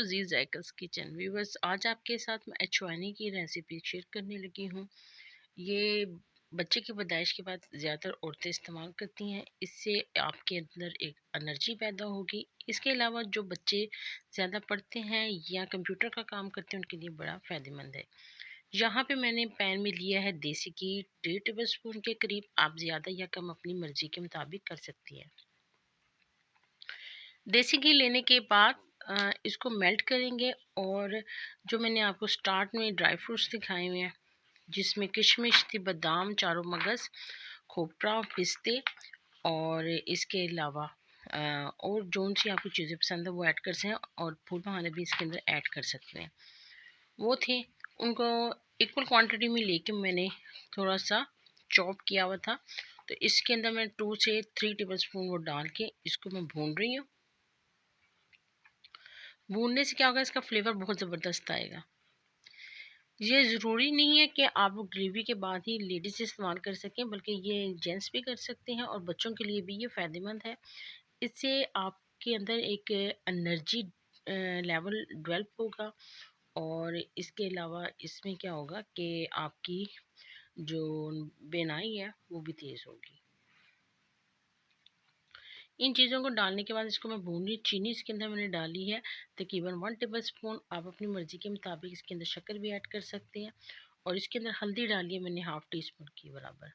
जी ज़ायकास kitchen viewers, आज आपके साथ मैं अजवानी की रेसिपी शेयर करने लगी हूँ। ये बच्चे की पैदाइश के बाद ज़्यादातर औरतें इस्तेमाल करती हैं। इससे आपके अंदर एक एनर्जी पैदा होगी। इसके अलावा जो बच्चे ज़्यादा पढ़ते हैं या कंप्यूटर का काम करते हैं उनके लिए बड़ा फ़ायदेमंद है। यहाँ पे मैंने पैन में लिया है देसी घी 1.5 टेबल स्पून के करीब। आप ज़्यादा या कम अपनी मर्ज़ी के मुताबिक कर सकती हैं। देसी घी लेने के बाद इसको मेल्ट करेंगे और जो मैंने आपको स्टार्ट में ड्राई फ्रूट्स दिखाए हुए हैं जिसमें किशमिश थी, बादाम, चारों मगज़, खोपरा, पिस्ते और इसके अलावा और जोन सी आपको चीज़ें पसंद है वो ऐड कर सकते हैं और फूल मखाने भी इसके अंदर ऐड कर सकते हैं। वो थे, उनको इक्वल क्वांटिटी में लेके मैंने थोड़ा सा चॉप किया हुआ था। तो इसके अंदर मैं 2 से 3 टेबल स्पून वो डाल के इसको मैं भून रही हूँ। भूनने से क्या होगा, इसका फ्लेवर बहुत ज़बरदस्त आएगा। ये ज़रूरी नहीं है कि आप लोग डिलीवरी के बाद ही लेडीज़ इस्तेमाल कर सकें, बल्कि ये जेंट्स भी कर सकते हैं और बच्चों के लिए भी ये फ़ायदेमंद है। इससे आपके अंदर एक एनर्जी लेवल डेवलप होगा और इसके अलावा इसमें क्या होगा कि आपकी जो बिनाई है वो भी तेज़ होगी। इन चीज़ों को डालने के बाद इसको मैं भून रही। चीनी इसके अंदर मैंने डाली है तकरीबन 1 टेबल स्पून। आप अपनी मर्ज़ी के मुताबिक इसके अंदर शक्कर भी ऐड कर सकते हैं और इसके अंदर हल्दी डाली है मैंने 1/2 टी स्पून की बराबर।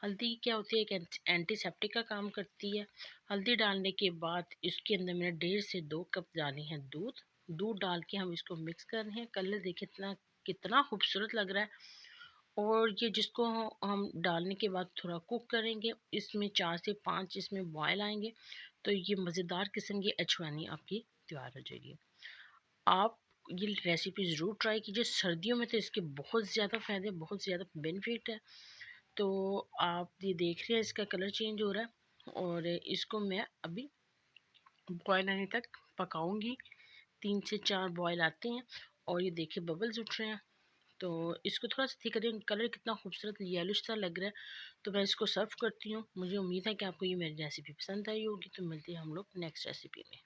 हल्दी क्या होती है, एक एंटीसेप्टिक का काम करती है। हल्दी डालने के बाद इसके अंदर मैंने 1.5 से 2 कप डाली हैं दूध। दूध डाल के हम इसको मिक्स कर रहे हैं। कलर देखिए कितना कितना खूबसूरत लग रहा है। और ये जिसको हम डालने के बाद थोड़ा कुक करेंगे, इसमें 4 से 5 इसमें बॉयल आएंगे तो ये मज़ेदार किस्म की अजवानी आपकी तैयार हो जाएगी। आप ये रेसिपी ज़रूर ट्राई कीजिए। सर्दियों में तो इसके बहुत ज़्यादा फ़ायदे, बहुत ज़्यादा बेनिफिट है। तो आप ये देख रहे हैं इसका कलर चेंज हो रहा है और इसको मैं अभी बॉयल आने तक पकाऊंगी। 3 से 4 बॉयल आते हैं और ये देखिए बबल्स उठ रहे हैं। तो इसको थोड़ा सा ठीक करें। कलर कितना खूबसूरत येलोइश सा लग रहा है। तो मैं इसको सर्व करती हूँ। मुझे उम्मीद है कि आपको ये मेरी रेसिपी पसंद आई होगी। तो मिलते हैं हम लोग नेक्स्ट रेसिपी में।